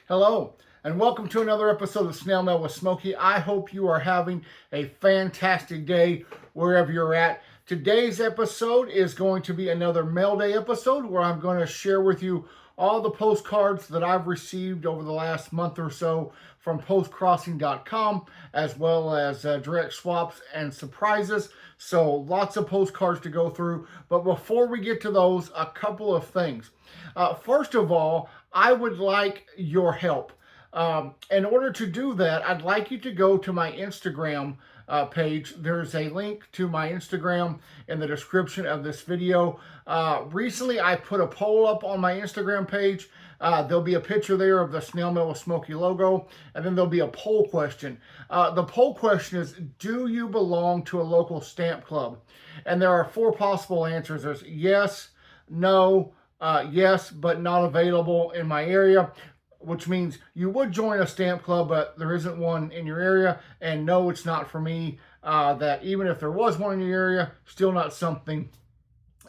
Hello, and welcome to another episode of Snail Mail with Smokey. I hope you are having a fantastic day wherever you're at. Today's episode is going to be another Mail Day episode where I'm going to share with you all the postcards that I've received over the last month or so from postcrossing.com, as well as direct swaps and surprises. So lots of postcards to go through. But before we get to those, a couple of things. First of all, I would like your help. In order to do that, I'd like you to go to my Instagram page. There's a link to my Instagram in the description of this video. Recently, I put a poll up on my Instagram page. There'll be a picture there of the Snail Mail with Smokey logo, and then there'll be a poll question. The poll question is, do you belong to a local stamp club? And there are 4 possible answers. There's yes, no, yes, but not available in my area, which means you would join a stamp club, but there isn't one in your area, and no, it's not for me. That even if there was one in your area, still not something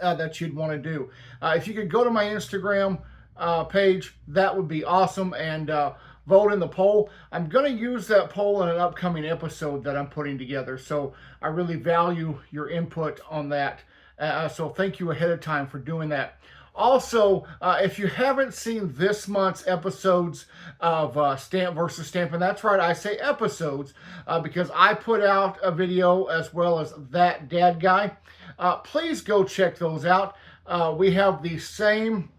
that you'd want to do. If you could go to my Instagram page, that would be awesome, and vote in the poll. I'm going to use that poll in an upcoming episode that I'm putting together, so I really value your input on that. So thank you ahead of time for doing that. Also, if you haven't seen this month's episodes of Stamp versus Stamp, and that's right, I say episodes, because I put out a video as well as That Dad Guy. Please go check those out. We have the same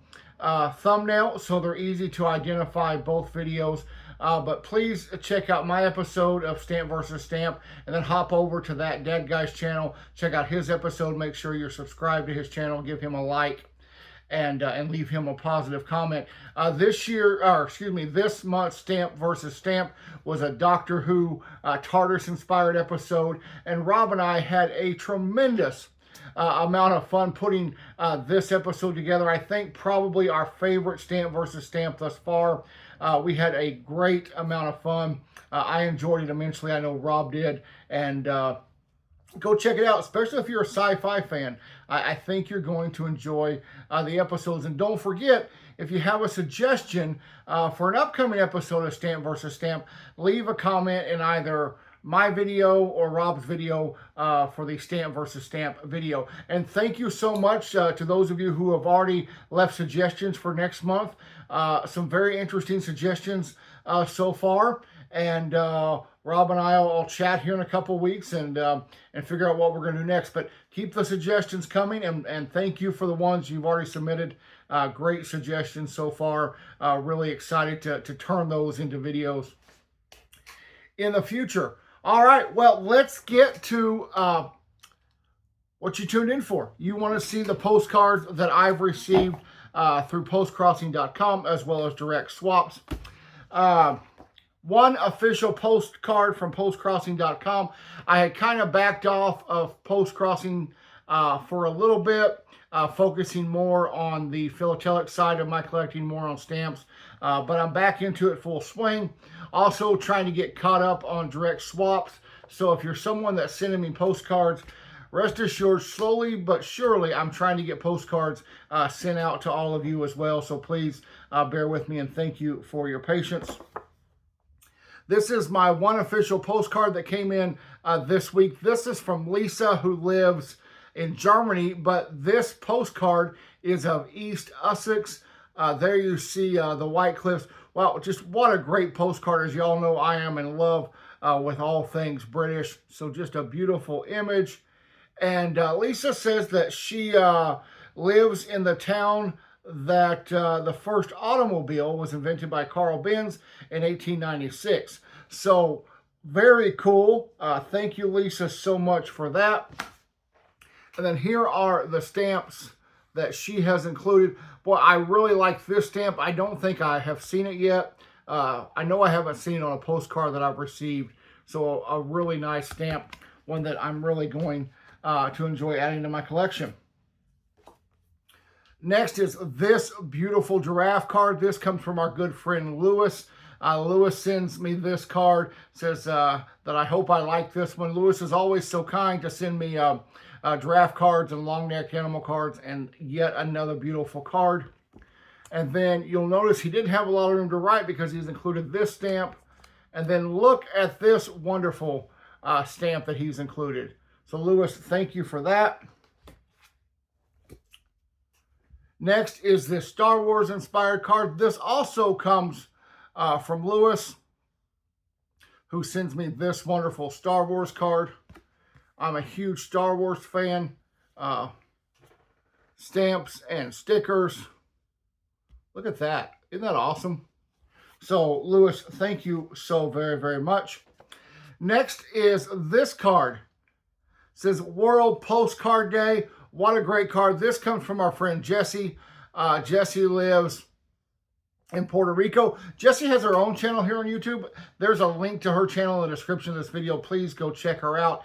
thumbnail, so they're easy to identify both videos. But please check out my episode of Stamp versus Stamp, and then hop over to That Dad Guy's channel. Check out his episode. Make sure you're subscribed to his channel. Give him a like. And leave him a positive comment. This month's Stamp versus Stamp was a Doctor Who TARDIS-inspired episode, and Rob and I had a tremendous amount of fun putting this episode together. I think probably our favorite Stamp versus Stamp thus far. We had a great amount of fun. I enjoyed it immensely. I know Rob did, and go check it out, especially if you're a sci-fi fan. I think you're going to enjoy the episodes. And don't forget, if you have a suggestion for an upcoming episode of Stamp versus Stamp, leave a comment in either my video or Rob's video for the Stamp versus Stamp video. And thank you so much to those of you who have already left suggestions for next month. Some very interesting suggestions so far. And Rob and I will chat here in a couple of weeks and figure out what we're going to do next. But keep the suggestions coming, and thank you for the ones you've already submitted. Great suggestions so far. Really excited to turn those into videos in the future. All right, well, let's get to what you tuned in for. You want to see the postcards that I've received through postcrossing.com, as well as direct swaps. One official postcard from postcrossing.com. I had kind of backed off of postcrossing for a little bit, focusing more on the philatelic side of my collecting, more on stamps, but I'm back into it full swing. Also trying to get caught up on direct swaps. So if you're someone that's sending me postcards, rest assured, slowly but surely, I'm trying to get postcards sent out to all of you as well. So please bear with me, and thank you for your patience. This is my one official postcard that came in this week. This is from Lisa, who lives in Germany, but this postcard is of East Essex. There you see the White Cliffs. Well, just what a great postcard. As y'all know, I am in love with all things British. So just a beautiful image. And Lisa says that she lives in the town that the first automobile was invented by Carl Benz in 1896. So very cool. Thank you, Lisa, so much for that. And then here are the stamps that she has included. Boy, I really like this stamp. I don't think I have seen it yet. I know I haven't seen it on a postcard that I've received. So a really nice stamp, one that I'm really going to enjoy adding to my collection. Next is this beautiful giraffe card. This comes from our good friend Lewis. Lewis sends me this card, says that I hope I like this one. Lewis is always so kind to send me giraffe cards and long neck animal cards, and yet another beautiful card. And then you'll notice he didn't have a lot of room to write because he's included this stamp. And then look at this wonderful stamp that he's included. So Lewis, thank you for that. Next is this Star Wars inspired card. This also comes from Lewis, who sends me this wonderful Star Wars card. I'm a huge Star Wars fan. Stamps and stickers. Look at that. Isn't that awesome? So, Lewis, thank you so very, very much. Next is this card. It says World Postcard Day. What a great card. This comes from our friend Jessie. Jessie lives in Puerto Rico. Jessie has her own channel here on YouTube. There's a link to her channel in the description of this video. Please go check her out.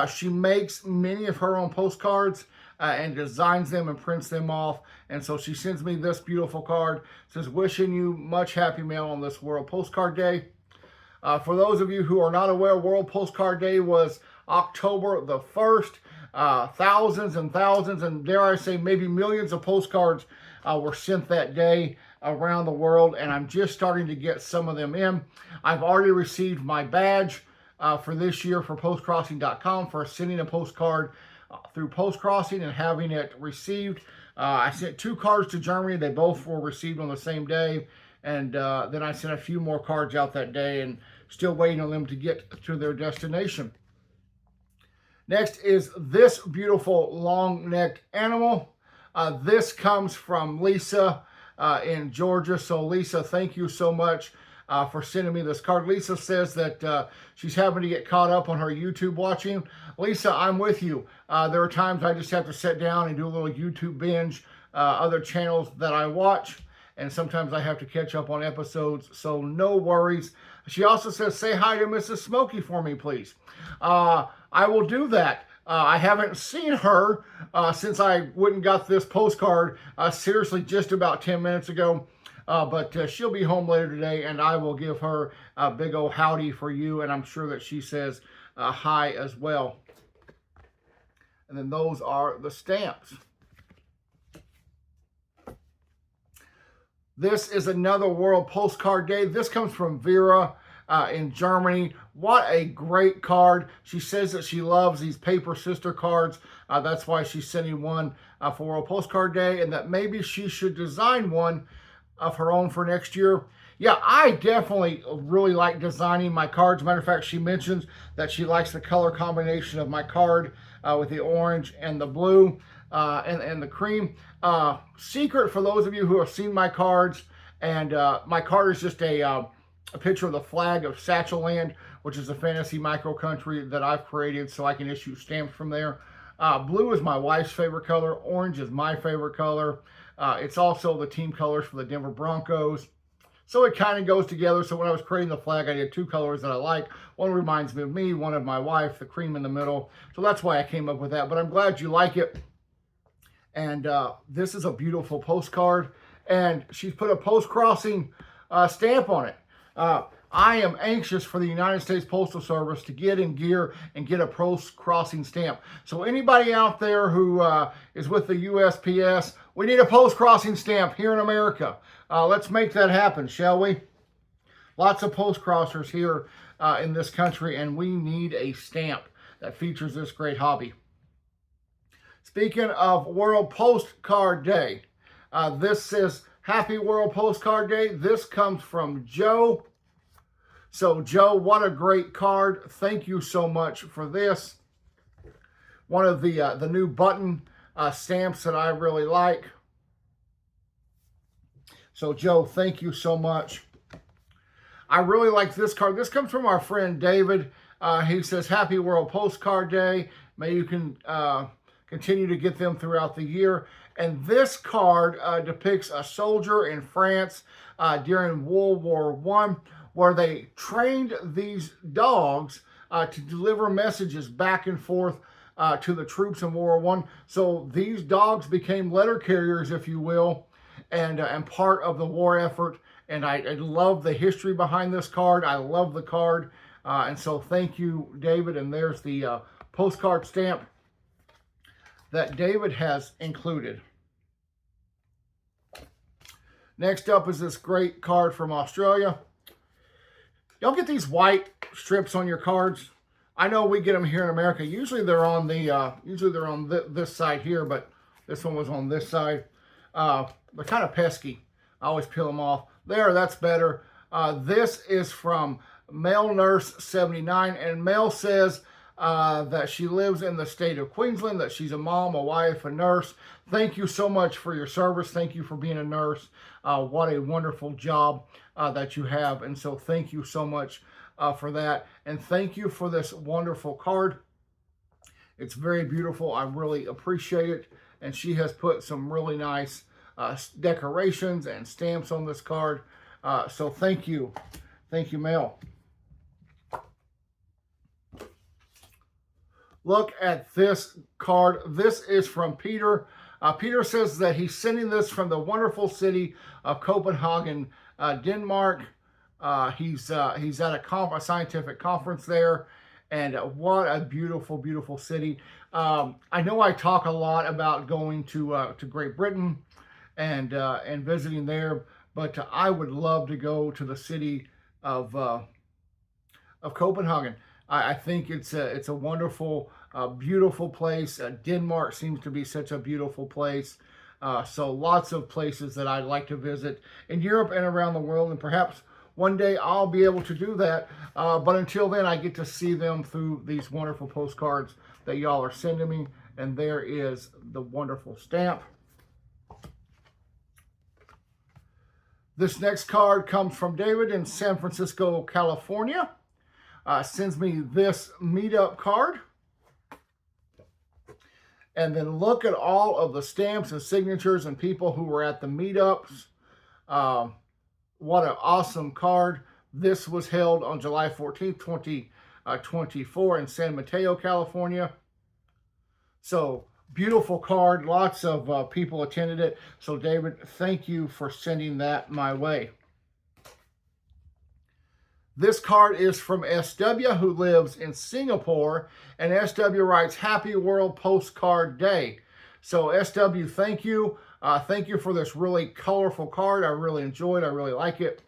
She makes many of her own postcards and designs them and prints them off. And so she sends me this beautiful card. It says, wishing you much happy mail on this World Postcard Day. For those of you who are not aware, World Postcard Day was October the 1st. Thousands and thousands, and dare I say maybe millions of postcards were sent that day around the world, and I'm just starting to get some of them in. I've already received my badge for this year for postcrossing.com for sending a postcard through Postcrossing and having it received. I sent 2 cards to Germany. They both were received on the same day, and then I sent a few more cards out that day and still waiting on them to get to their destination. Next is this beautiful long-necked animal. This comes from Lisa in Georgia. So Lisa, thank you so much for sending me this card. Lisa says that she's having to get caught up on her YouTube watching. Lisa, I'm with you. There are times I just have to sit down and do a little YouTube binge, other channels that I watch, and sometimes I have to catch up on episodes, so no worries. She also says, say hi to Mrs. Smokey for me, please. I will do that. I haven't seen her since I went and got this postcard, seriously, just about 10 minutes ago. But she'll be home later today, and I will give her a big old howdy for you, and I'm sure that she says hi as well. And then those are the stamps. This is another World Postcard Day. This comes from Vera in Germany. What a great card. She says that she loves these paper sister cards. That's why she's sending one for World Postcard Day, and that maybe she should design one of her own for next year. Yeah, I definitely really like designing my cards. Matter of fact, she mentions that she likes the color combination of my card with the orange and the blue and the cream. Secret for those of you who have seen my cards, and my card is just a picture of the flag of Satchel Land, which is a fantasy micro country that I've created so I can issue stamps from there. Blue is my wife's favorite color. Orange is my favorite color. It's also the team colors for the Denver Broncos. So it kind of goes together. So when I was creating the flag, I did 2 colors that I like. One reminds me of me, one of my wife, the cream in the middle. So that's why I came up with that. But I'm glad you like it. And this is a beautiful postcard. And she's put a Postcrossing stamp on it. I am anxious for the United States Postal Service to get in gear and get a Postcrossing stamp. So anybody out there who is with the USPS, we need a Postcrossing stamp here in America. Let's make that happen, shall we? Lots of Postcrossers here in this country, and we need a stamp that features this great hobby. Speaking of World Postcard Day, this says, Happy World Postcard Day. This comes from Joe. So Joe, what a great card. Thank you so much for this. One of the new button stamps that I really like. So Joe, thank you so much. I really like this card. This comes from our friend David. He says, Happy World Postcard Day. May you can continue to get them throughout the year. And this card depicts a soldier in France during World War I, where they trained these dogs to deliver messages back and forth to the troops in World War I. So these dogs became letter carriers, if you will, and part of the war effort. And I love the history behind this card. I love the card. And so thank you, David. And there's the postcard stamp that David has included. Next up is this great card from Australia. Y'all get these white strips on your cards. I know we get them here in America. Usually they're on the this side here, but this one was on this side. They're kind of pesky. I always peel them off. There, that's better. This is from Male Nurse 79, and Mel says that she lives in the state of Queensland, that she's a mom, a wife, a nurse. Thank you so much for your service. Thank you for being a nurse. What a wonderful job that you have. And so thank you so much for that. And thank you for this wonderful card. It's very beautiful. I really appreciate it. And she has put some really nice decorations and stamps on this card. So thank you. Thank you, Mel. Look at this card. This is from Peter. Peter says that he's sending this from the wonderful city of Copenhagen, Denmark. He's at a scientific conference there, and what a beautiful, beautiful city. I know I talk a lot about going to Great Britain and visiting there, but I would love to go to the city of Copenhagen. I think it's a wonderful, beautiful place. Denmark seems to be such a beautiful place. So lots of places that I'd like to visit in Europe and around the world, and perhaps one day I'll be able to do that. But until then, I get to see them through these wonderful postcards that y'all are sending me. And there is the wonderful stamp. This next card comes from David in San Francisco, California. Sends me this meetup card. And then look at all of the stamps and signatures and people who were at the meetups. What an awesome card. This was held on July 14th, 2024 in San Mateo, California. So beautiful card. Lots of people attended it. So David, thank you for sending that my way. This card is from SW, who lives in Singapore, and SW writes, Happy World Postcard Day. So SW, thank you. Thank you for this really colorful card. I really enjoyed it. I really like it.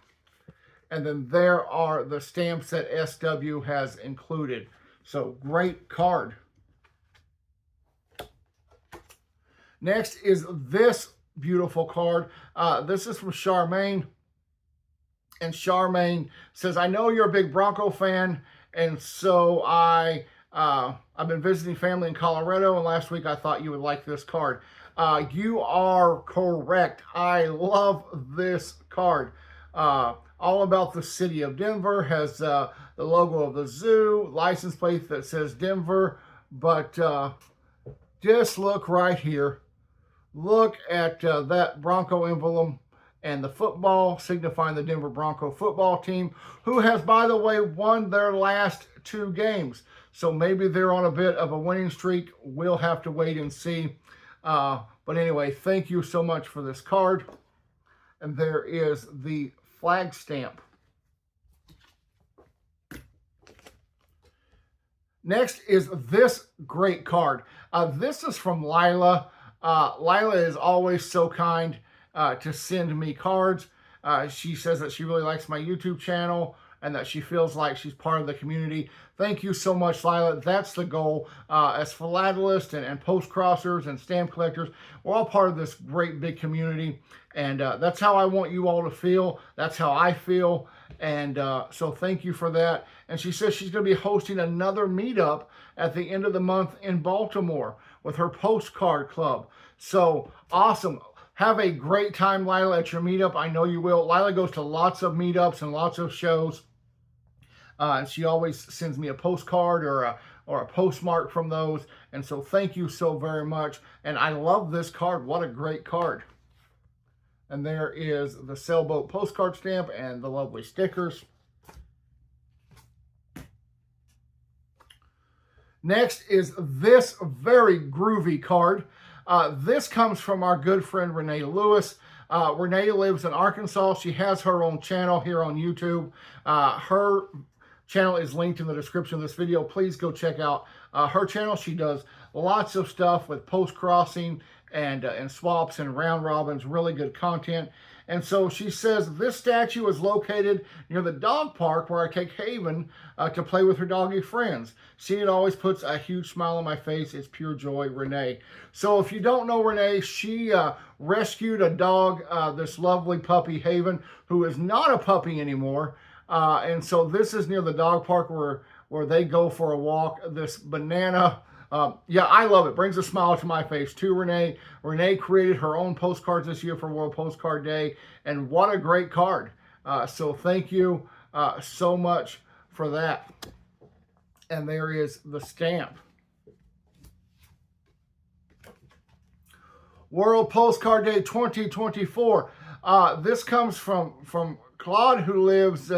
And then there are the stamps that SW has included. So great card. Next is this beautiful card. This is from Charmaine. And Charmaine says, I know you're a big Bronco fan, and so I've been visiting family in Colorado, and last week I thought you would like this card. You are correct. I love this card. All about the city of Denver, has the logo of the zoo, license plate that says Denver, but just look right here. Look at that Bronco emblem and the football signifying the Denver Bronco football team, who has, by the way, won their last 2 games. So maybe they're on a bit of a winning streak. We'll have to wait and see. But anyway, thank you so much for this card. And there is the flag stamp. Next is this great card. This is from Lila. Lila is always so kind to send me cards. She says that she really likes my YouTube channel and that she feels like she's part of the community. Thank you so much, Lila. That's the goal. As philatelists and post-crossers and stamp collectors, we're all part of this great big community. And that's how I want you all to feel. That's how I feel. And so thank you for that. And she says she's going to be hosting another meetup at the end of the month in Baltimore with her Postcard Club. So awesome. Have a great time, Lila, at your meetup. I know you will. Lila goes to lots of meetups and lots of shows. And she always sends me a postcard or a postmark from those. And so thank you so very much. And I love this card. What a great card. And there is the sailboat postcard stamp and the lovely stickers. Next is this very groovy card. This comes from our good friend Renee Lewis. Renee lives in Arkansas. She has her own channel here on YouTube. Her channel is linked in the description of this video. Please go check out her channel. She does lots of stuff with post-crossing and swaps and round robins, really good content. And so she says this statue is located near the dog park where I take Haven to play with her doggy friends. See, it always puts a huge smile on my face. It's pure joy, Renee. So if you don't know Renee, she rescued a dog, this lovely puppy, Haven, who is not a puppy anymore. And so this is near the dog park where they go for a walk. This banana, yeah, I love it. Brings a smile to my face too, Renee. Renee created her own postcards this year for World Postcard Day, and what a great card. So thank you so much for that. And there is the stamp. World Postcard Day 2024. This comes from Claude, who lives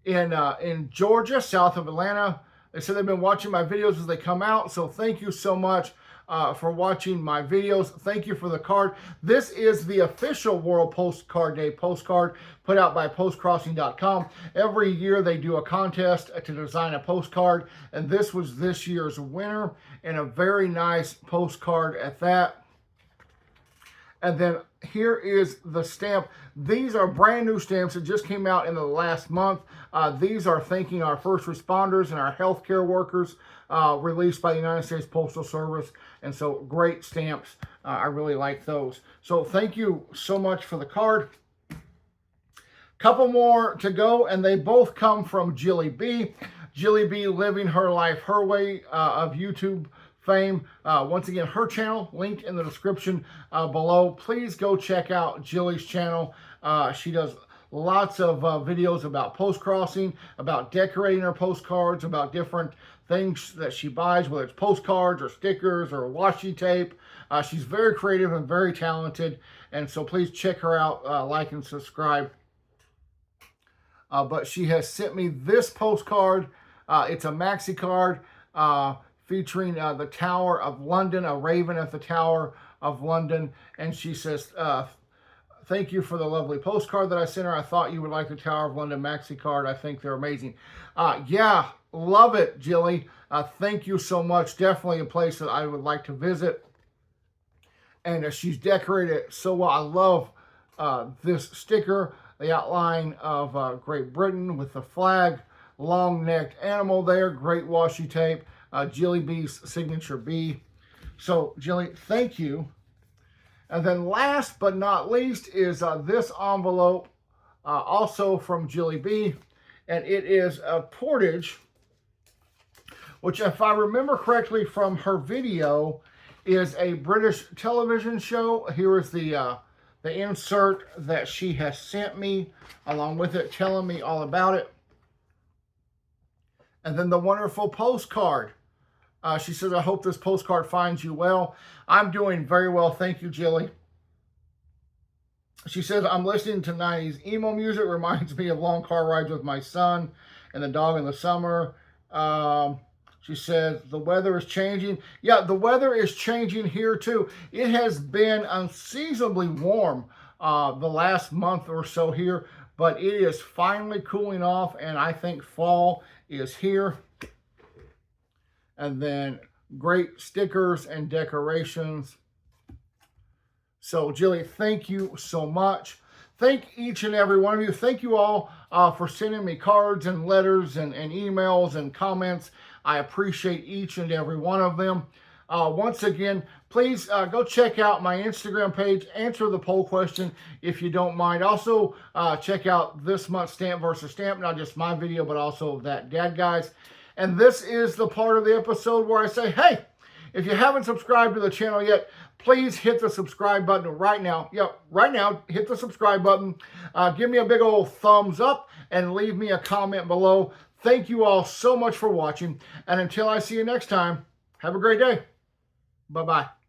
in Georgia, south of Atlanta. They said they've been watching my videos as they come out. So thank you so much for watching my videos. Thank you for the card. This is the official World Postcard Day postcard put out by postcrossing.com. Every year they do a contest to design a postcard, and this was this year's winner, and a very nice postcard at that. And then here is the stamp. These are brand new stamps that just came out in the last month. These are thanking our first responders and our healthcare workers, released by the United States Postal Service. And so great stamps. I really like those. So thank you so much for the card. Couple more to go, and they both come from Jilly B. Jilly B living her life her way of YouTube fame. Once again, her channel linked in the description below. Please go check out Jilly's channel. She does lots of videos about postcrossing, about decorating her postcards, about different things that she buys, whether it's postcards or stickers or washi tape. She's very creative and very talented, and so please check her out, like and subscribe. But she has sent me this postcard. It's a maxi card featuring the Tower of London, a raven at the Tower of London. And she says, thank you for the lovely postcard that I sent her. I thought you would like the Tower of London maxi card. I think they're amazing. Yeah, love it, Jilly. Thank you so much. Definitely a place that I would like to visit. And she's decorated it so well. I love this sticker, the outline of Great Britain with the flag, long-necked animal there, great washi tape. Jilly B's signature B. So, Jilly, thank you. And then last but not least is this envelope, also from Jilly B. And it is a portage, which, if I remember correctly from her video, is a British television show. Here is the insert that she has sent me, along with it, telling me all about it. And then the wonderful postcard. She says, I hope this postcard finds you well. I'm doing very well. Thank you, Jilly. She says, I'm listening to 90s emo music. Reminds me of long car rides with my son and the dog in the summer. She says, the weather is changing. Yeah, the weather is changing here too. It has been unseasonably warm the last month or so here, but it is finally cooling off, and I think fall is here. And then great stickers and decorations. So, Jilly, thank you so much. Thank each and every one of you. Thank you all for sending me cards and letters and emails and comments. I appreciate each and every one of them. Once again, please go check out my Instagram page. Answer the poll question if you don't mind. Also, check out this month's Stamp versus Stamp. Not just my video, but also that Dad Guy's. And this is the part of the episode where I say, hey, if you haven't subscribed to the channel yet, please hit the subscribe button right now. Yep, right now, hit the subscribe button. Give me a big old thumbs up and leave me a comment below. Thank you all so much for watching. And until I see you next time, have a great day. Bye-bye.